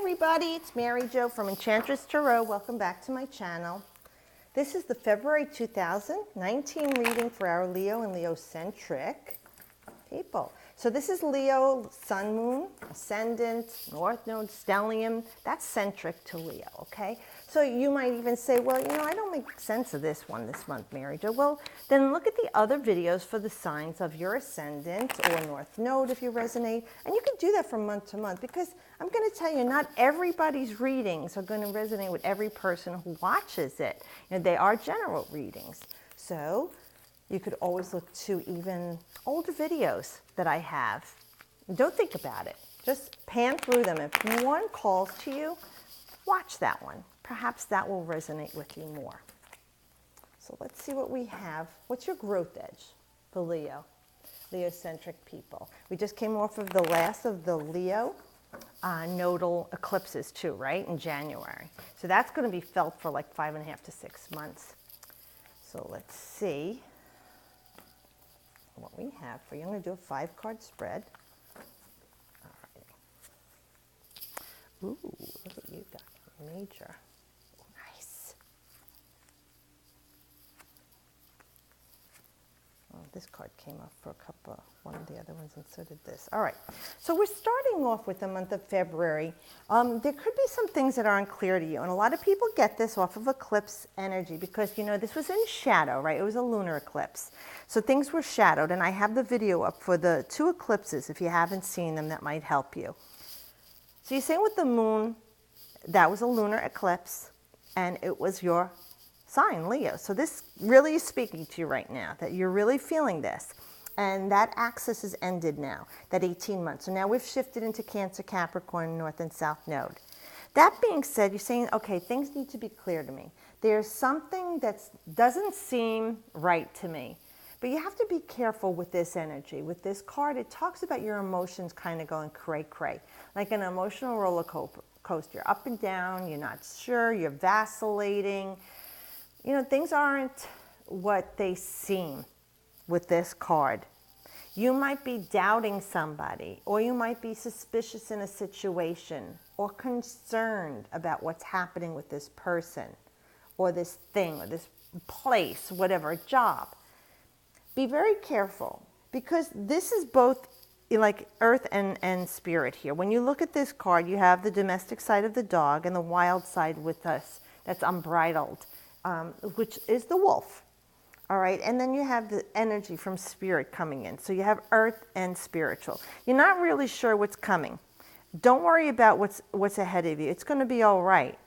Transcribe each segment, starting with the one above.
everybody, it's Mary Jo from Enchantress Tarot. Welcome back to my channel. This is the February 2019 reading for our Leo and Leo-centric people. So this is Leo, Sun, Moon, Ascendant, North Node, Stellium. That's centric to Leo, okay? So you might even say, well, you know, I don't make sense of this one this month, Mary Jo. Well, then look at the other videos for the signs of your Ascendant or North Node if you resonate. And you can do that from month to month because I'm going to tell you, not everybody's readings are going to resonate with every person who watches it. You know, they are general readings. So you could always look to even older videos that I have. Don't think about it. Just pan through them. If one calls to you, watch that one. Perhaps that will resonate with you more. So let's see what we have. What's your growth edge for Leo? Leo-centric people. We just came off of the last of the Leo nodal eclipses too, right? In January. So that's going to be felt for like 5.5 to 6 months. So let's see what we have for you. I'm going to do a 5-card spread. All right. Ooh, look at you, Dr. Major. Nice. Oh, this card came up for one of the other ones, and so did this. All right. So we're starting off with the month of February. There could be some things that are unclear to you, and a lot of people get this off of eclipse energy because, you know, this was in shadow, right? It was a lunar eclipse. So things were shadowed, and I have the video up for the 2 eclipses. If you haven't seen them, that might help you. So you're saying with the moon, that was a lunar eclipse, and it was your sign, Leo. So this really is speaking to you right now, that you're really feeling this. And that axis is ended now, that 18 months. So now we've shifted into Cancer, Capricorn, North and South Node. That being said, you're saying, okay, things need to be clear to me. There's something that doesn't seem right to me. But you have to be careful with this energy. With this card, it talks about your emotions kind of going cray-cray, like an emotional roller coaster. You're up and down, you're not sure, you're vacillating. You know, things aren't what they seem with this card. You might be doubting somebody, or you might be suspicious in a situation, or concerned about what's happening with this person, or this thing, or this place, whatever, job. Be very careful, because this is both like earth and spirit here. When you look at this card, you have the domestic side of the dog and the wild side with us that's unbridled, which is the wolf. All right, and then you have the energy from spirit coming in. So you have earth and spiritual. You're not really sure what's coming. Don't worry about what's ahead of you. It's going to be all right.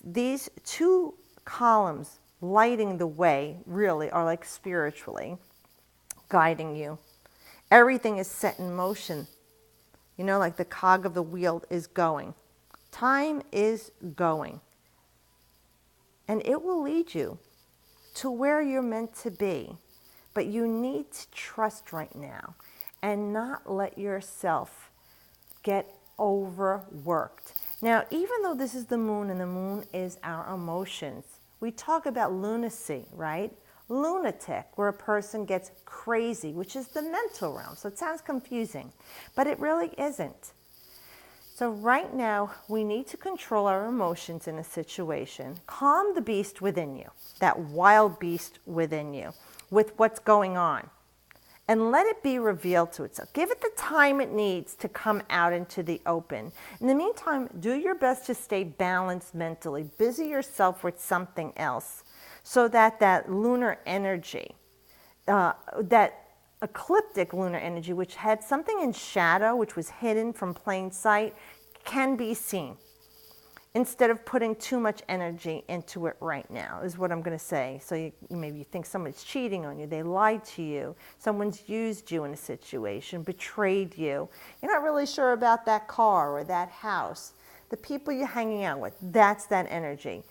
These 2 columns lighting the way really are like spiritually guiding you. Everything is set in motion. You know, like the cog of the wheel is going. Time is going. And it will lead you to where you're meant to be. But you need to trust right now and not let yourself get overworked. Now, even though this is the moon and the moon is our emotions, we talk about lunacy, right? Lunatic, where a person gets crazy, which is the mental realm. So it sounds confusing, but it really isn't. So right now, we need to control our emotions in a situation. Calm the beast within you, that wild beast within you, with what's going on. And let it be revealed to itself. Give it the time it needs to come out into the open. In the meantime, do your best to stay balanced mentally. Busy yourself with something else so that that lunar energy, that ecliptic lunar energy, which had something in shadow, which was hidden from plain sight, can be seen instead of putting too much energy into it right now, is what I'm going to say. So maybe you think someone's cheating on you, they lied to you, someone's used you in a situation, betrayed you. You're not really sure about that car or that house. The people you're hanging out with, that's that energy.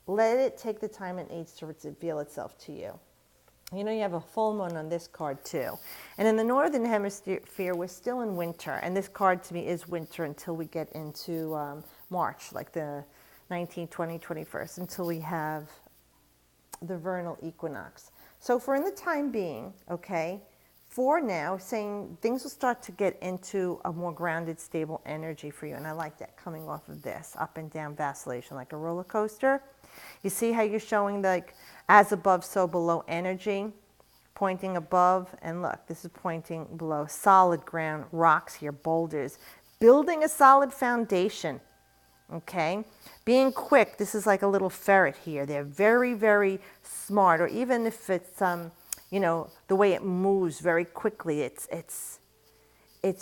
Let it take the time it needs to reveal itself to you. You know, you have a full moon on this card too. And in the Northern Hemisphere, we're still in winter. And this card to me is winter until we get into March, like the 19th, 20th, 21st, until we have the vernal equinox. So for in the time being, okay, 4 now, saying things will start to get into a more grounded, stable energy for you. And I like that coming off of this up and down vacillation like a roller coaster. You see how you're showing like as above, so below energy, pointing above. And look, this is pointing below. Solid ground, rocks here, boulders, building a solid foundation. Okay, being quick. This is like a little ferret here. They're very, very smart. Or even if it's you know, the way it moves very quickly, it's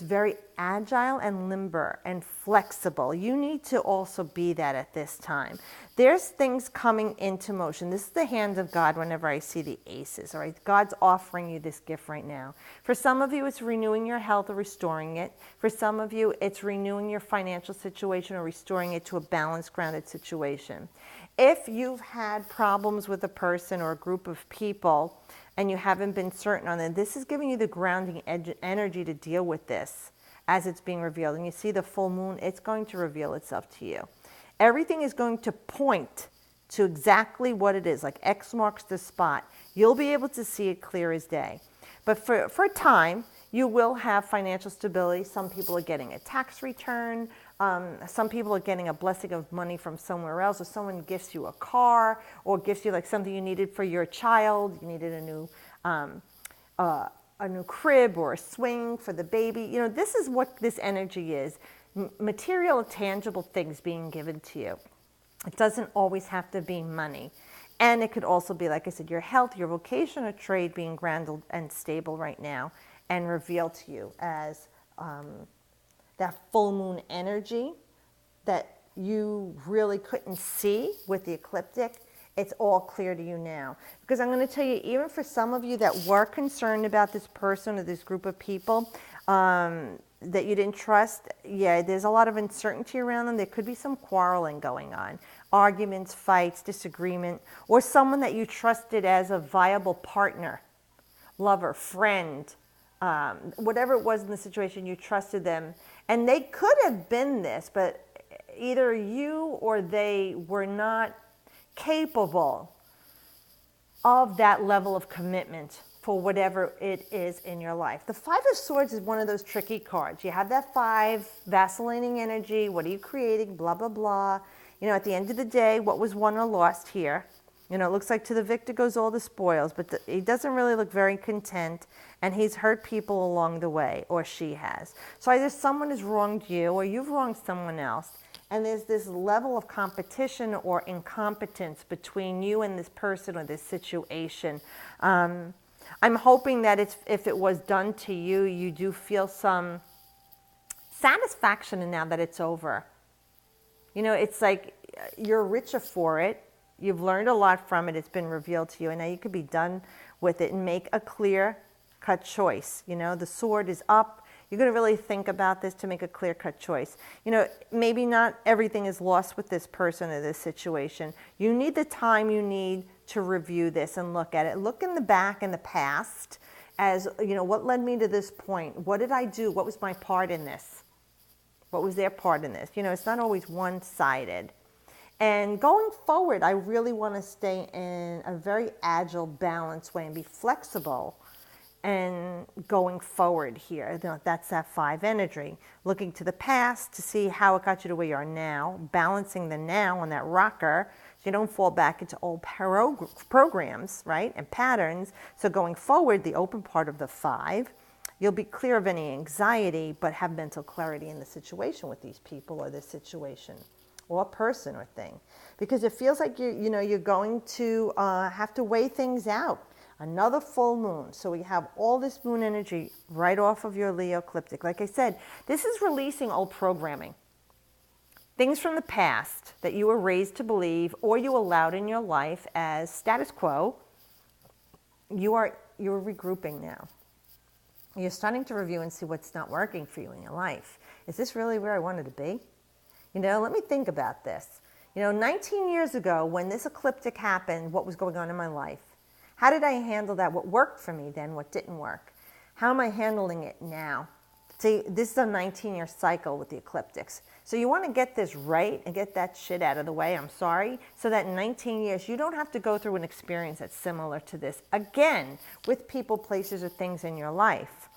very agile and limber and flexible. You need to also be that at this time. There's things coming into motion. This is the hand of God whenever I see the aces, all right? God's offering you this gift right now. For some of you, it's renewing your health or restoring it. For some of you, it's renewing your financial situation or restoring it to a balanced, grounded situation. If you've had problems with a person or a group of people and you haven't been certain on it, this is giving you the grounding energy to deal with this as it's being revealed. And you see the full moon, it's going to reveal itself to you. Everything is going to point to exactly what it is, like X marks the spot. You'll be able to see it clear as day. But for a time, you will have financial stability. Some people are getting a tax return. Some people are getting a blessing of money from somewhere else, or someone gifts you a car, or gifts you like something you needed for your child. You needed a new crib or a swing for the baby. You know, this is what this energy is. Material, tangible things being given to you. It doesn't always have to be money. And it could also be, like I said, your health, your vocation or trade being grounded and stable right now and revealed to you as that full moon energy that you really couldn't see with the ecliptic. It's all clear to you now. Because I'm going to tell you, even for some of you that were concerned about this person or this group of people that you didn't trust, yeah, there's a lot of uncertainty around them. There could be some quarreling going on. Arguments, fights, disagreement, or someone that you trusted as a viable partner, lover, friend, whatever it was in the situation, you trusted them. And they could have been this, but either you or they were not capable of that level of commitment for whatever it is in your life. The Five of Swords is one of those tricky cards. You have that 5, vacillating energy. What are you creating? Blah, blah, blah. You know, at the end of the day, what was won or lost here? You know, it looks like to the victor goes all the spoils, but he doesn't really look very content, and he's hurt people along the way, or she has. So either someone has wronged you, or you've wronged someone else, and there's this level of competition or incompetence between you and this person or this situation. I'm hoping that if it was done to you, you do feel some satisfaction now that it's over. You know, it's like you're richer for it. You've learned a lot from it. It's been revealed to you. And now you could be done with it and make a clear-cut choice. You know, the sword is up. You're going to really think about this to make a clear-cut choice. You know, maybe not everything is lost with this person or this situation. You need the time you need to review this and look at it. Look in the back in the past as, you know, what led me to this point? What did I do? What was my part in this? What was their part in this? You know, it's not always one-sided. And going forward, I really want to stay in a very agile, balanced way and be flexible. And going forward here, that's that 5 energy. Looking to the past to see how it got you to where you are now, balancing the now on that rocker so you don't fall back into old programs, right, and patterns. So going forward, the open part of the 5, you'll be clear of any anxiety, but have mental clarity in the situation with these people or this situation or person or thing. Because it feels like you're going to have to weigh things out. Another full moon. So we have all this moon energy right off of your Leo ecliptic. Like I said, this is releasing old programming. Things from the past that you were raised to believe or you allowed in your life as status quo, you're regrouping now. You're starting to review and see what's not working for you in your life. Is this really where I wanted to be? You know, let me think about this. You know, 19 years ago when this ecliptic happened, what was going on in my life? How did I handle that? What worked for me then? What didn't work? How am I handling it now? See, this is a 19-year cycle with the ecliptics. So you want to get this right and get that shit out of the way, I'm sorry, so that in 19 years you don't have to go through an experience that's similar to this again with people, places, or things in your life.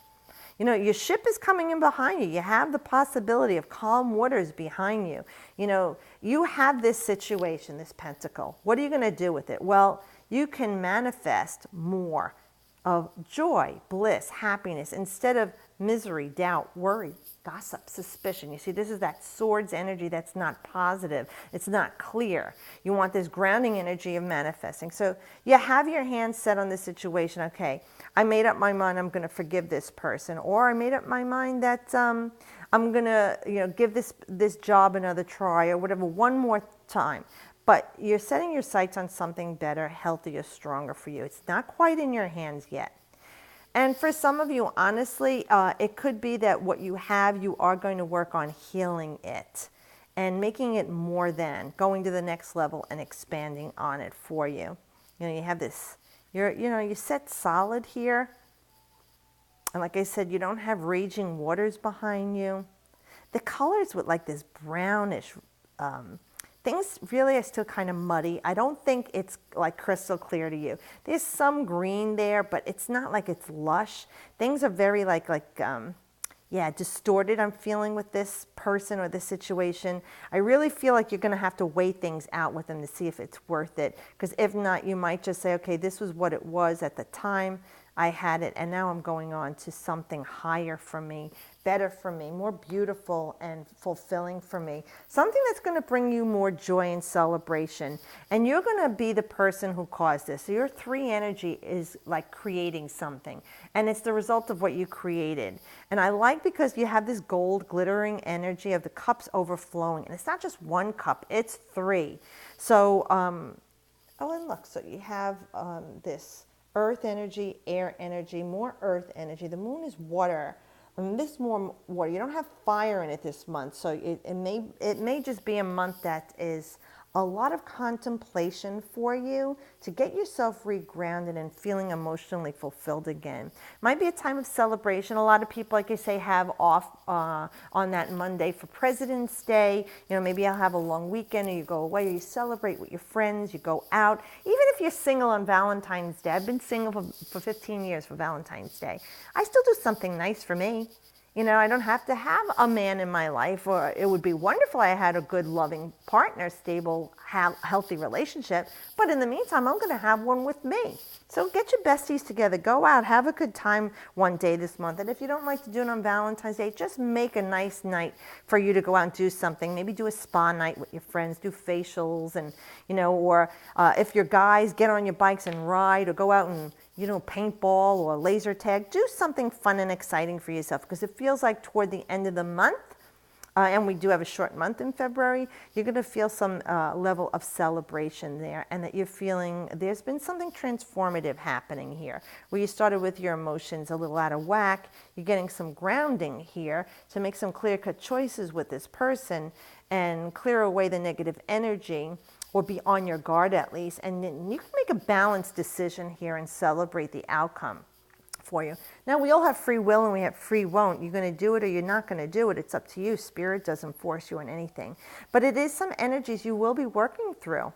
You know, your ship is coming in behind you. You have the possibility of calm waters behind you. You know, you have this situation, this pentacle. What are you going to do with it? Well, you can manifest more of joy, bliss, happiness, instead of misery, doubt, worry, gossip, suspicion. You see, this is that swords energy that's not positive. It's not clear. You want this grounding energy of manifesting. So you have your hands set on this situation. Okay, I made up my mind I'm going to forgive this person, or I made up my mind that I'm going to, give this job another try, or whatever, one more time. But you're setting your sights on something better, healthier, stronger for you. It's not quite in your hands yet. And for some of you, honestly, it could be that what you have, you are going to work on healing it and making it more than, going to the next level and expanding on it for you. You know, you have this, you set solid here. And like I said, you don't have raging waters behind you. The colors with like this brownish, things really are still kind of muddy. I don't think it's like crystal clear to you. There's some green there, but it's not like it's lush. Things are very distorted, I'm feeling, with this person or this situation. I really feel like you're going to have to weigh things out with them to see if it's worth it. Because if not, you might just say, okay, this was what it was at the time I had it, and now I'm going on to something higher for me, better for me, more beautiful and fulfilling for me. Something that's going to bring you more joy and celebration. And you're going to be the person who caused this. So your 3 energy is like creating something. And it's the result of what you created. And I like, because you have this gold glittering energy of the cups overflowing. And it's not just 1 cup, it's 3. So, and look, so you have this earth energy, air energy, more earth energy. The moon is water. And this more water. You don't have fire in it this month, so it may just be a month that is a lot of contemplation for you to get yourself regrounded and feeling emotionally fulfilled again. Might be a time of celebration. A lot of people, like I say, have off on that Monday for President's Day. You know, maybe I'll have a long weekend, or you go away, or you celebrate with your friends, you go out. Even if you're single on Valentine's Day, I've been single for 15 years for Valentine's Day. I still do something nice for me. You know, I don't have to have a man in my life, or it would be wonderful I had a good, loving partner, stable, healthy relationship. But in the meantime, I'm going to have one with me. So get your besties together. Go out. Have a good time one day this month. And if you don't like to do it on Valentine's Day, just make a nice night for you to go out and do something. Maybe do a spa night with your friends. Do facials, and, or if you're guys, get on your bikes and ride, or go out and, paintball or laser tag. Do something fun and exciting for yourself, because it feels like toward the end of the month, and we do have a short month in February, you're going to feel some level of celebration there, and that you're feeling there's been something transformative happening here, where you started with your emotions a little out of whack. You're getting some grounding here to make some clear-cut choices with this person and clear away the negative energy, or be on your guard at least, and then you can make a balanced decision here and celebrate the outcome for you. Now, we all have free will and we have free won't. You're going to do it or you're not going to do it. It's up to you. Spirit doesn't force you on anything. But it is some energies you will be working through.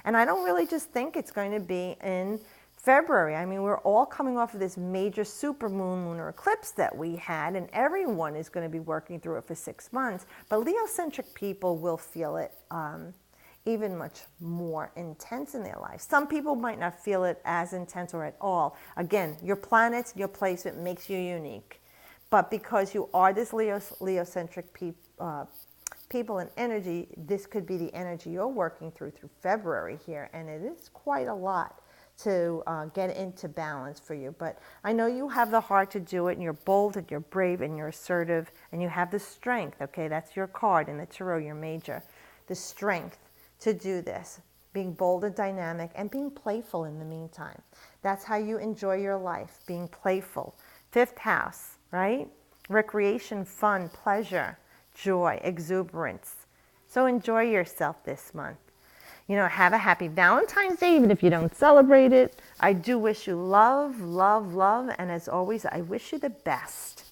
And I don't really just think it's going to be in February. I mean, we're all coming off of this major supermoon lunar eclipse that we had, and everyone is going to be working through it for 6 months. But Leo-centric people will feel it even much more intense in their life. Some people might not feel it as intense or at all. Again, your planets, your placement makes you unique. But because you are this Leo-centric people and energy, this could be the energy you're working through February here. And it is quite a lot to get into balance for you. But I know you have the heart to do it, and you're bold, and you're brave, and you're assertive, and you have the strength. Okay, that's your card in the tarot, your major. The strength to do this, being bold and dynamic, and being playful in the meantime. That's how you enjoy your life, being playful. 5th house, right? Recreation, fun, pleasure, joy, exuberance. So enjoy yourself this month. Have a happy Valentine's Day, even if you don't celebrate it. I do wish you love, love, love, and as always, I wish you the best.